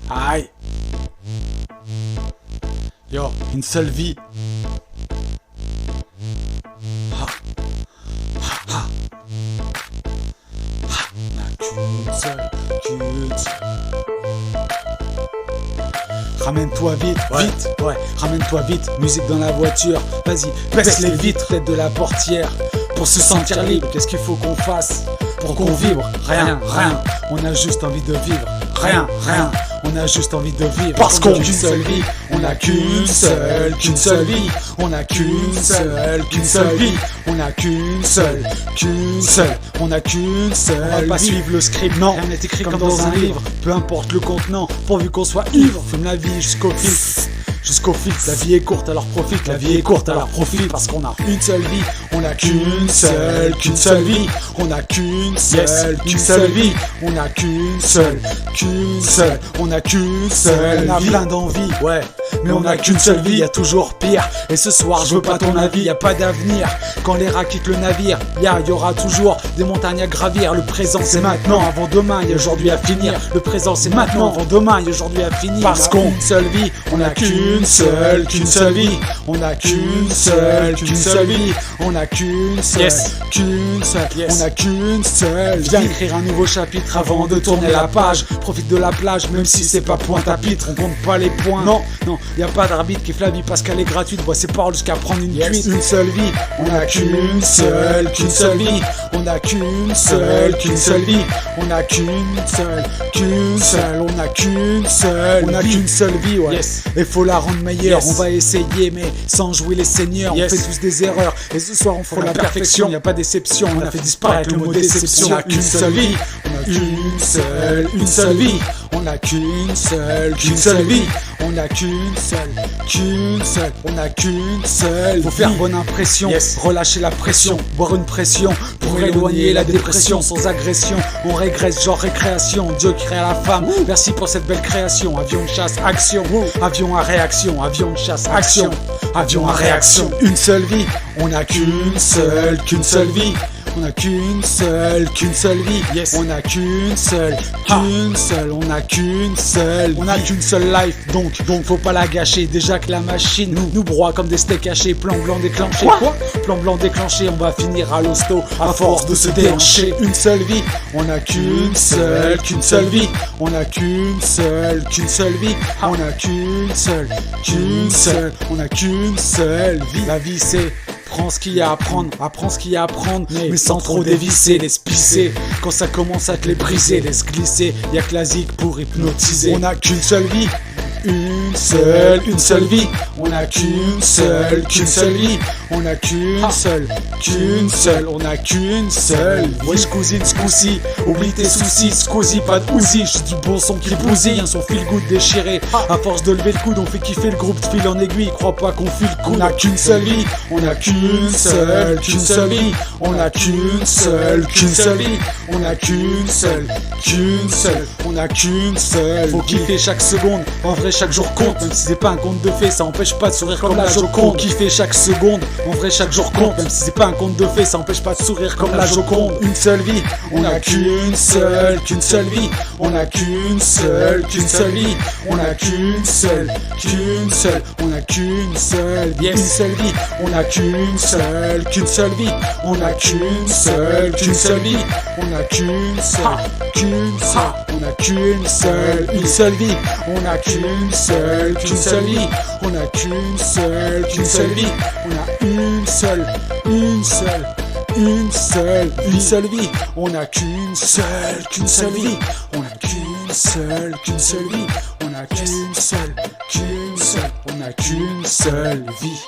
Aïe. Yo, une seule vie. Ha. Ha, ha. Ha. On n'a qu'une seule. Ramène-toi vite, vite, ouais, ramène-toi vite, musique dans la voiture, vas-y, baisse les vitres, tête de la portière, pour se sentir libre, qu'est-ce qu'il faut qu'on fasse pour qu'on vibre? Rien, rien, on a juste envie de vivre, rien, rien, on a juste envie de vivre, parce qu'on a qu'une seule vie, on a qu'une seule vie, on a qu'une seule vie, on a qu'une seule, on a qu'une seule. On va pas suivre le script, non, rien n'est écrit comme dans un livre, peu importe le contenant, pourvu qu'on soit ivre, fume la vie jusqu'au fil. Jusqu'au fixe, la vie est courte alors profite, la vie est courte alors profite, parce qu'on a une seule vie, on a qu'une seule vie, on a qu'une seule vie, on a qu'une seule, on a qu'une seule, on a plein d'envies, ouais, mais on a qu'une seule vie, y a toujours pire, et ce soir je veux pas ton avis, y a pas d'avenir, quand les rats quittent le navire, y aura toujours des montagnes à gravir, le présent c'est maintenant, avant demain, y a aujourd'hui à finir, le présent c'est maintenant, avant demain, y a aujourd'hui à finir, parce qu'on a une seule vie, on a qu'une seule vie, on a qu'une seule vie, on a qu'une seule, on a qu'une seule. Viens écrire un nouveau chapitre avant de tourner la page. Profite de la plage, même si c'est pas point à pitre. On compte pas les points. Non, non, y a pas d'arbitre qui fait la vie parce qu'elle est gratuite. Bois ses paroles jusqu'à prendre une cuite. Une seule vie, on a qu'une seule vie, on a qu'une seule vie, on a qu'une seule, on a qu'une seule vie, ouais. Et faut la rendre meilleure, on va essayer mais sans jouer les seigneurs, on fait tous des erreurs et ce soir on fera la perfection, y a pas déception, on a fait disparaître le mot déception, on a qu'une seule vie, on a une seule vie, on a qu'une seule vie, on a qu'une seule, on a qu'une seule. Faut faire bonne impression, relâcher la pression, boire une pression pour éloigner la dépression sans agression. On régresse genre récréation, Dieu créa la femme. Merci pour cette belle création. Avion de chasse, action, avion à réaction, avion de chasse, action, avion à réaction. Une seule vie, on a qu'une seule vie. On a qu'une seule vie, on a qu'une seule, on a qu'une seule life, donc faut pas la gâcher, déjà que la machine nous broie comme des steaks hachés, plan blanc déclenché, plan blanc déclenché, on va finir à l'hosto, à force de se déhancher, une seule vie, on a qu'une seule vie, on a qu'une seule vie, on a qu'une seule, on a qu'une seule vie, la vie c'est... Prends ce qu'il y a à apprendre, apprends ce qu'il y a à apprendre, mais sans trop dévisser, laisse pisser. Quand ça commence à te les briser, laisse glisser. Y'a que la zig pour hypnotiser. On a qu'une seule vie, une seule vie. On a qu'une seule vie. On a qu'une seule, on a qu'une seule. Wesh cousine, scousy, oublie tes soucis, scousy, pas de ouzi. J'ai du bon son qui bousille, un son feel good déchiré. À force de lever le coude, on fait kiffer le groupe de fil en aiguille. Crois pas qu'on file le coup. On a qu'une seule vie, on a qu'une seule vie. On a qu'une seule vie. On a qu'une seule, on a qu'une seule. Faut kiffer chaque seconde, en vrai chaque jour compte. Même si c'est pas un conte de fées, ça empêche pas de sourire comme la Joconde. Kiffer chaque seconde, en vrai chaque jour compte. Même si c'est pas un conte de fées, ça empêche pas de sourire comme la Joconde. Une seule vie, on a qu'une seule vie. On a qu'une seule vie. On a qu'une seule, on a qu'une seule vie. Une seule vie, on a qu'une seule vie. On a qu'une seule vie. On a qu'une seule, on a qu'une seule vie. On a qu'une seule vie. On a qu'une seule vie. On a une seule vie. On a qu'une seule vie. On a qu'une seule vie. On a qu'une seule, on a qu'une seule vie.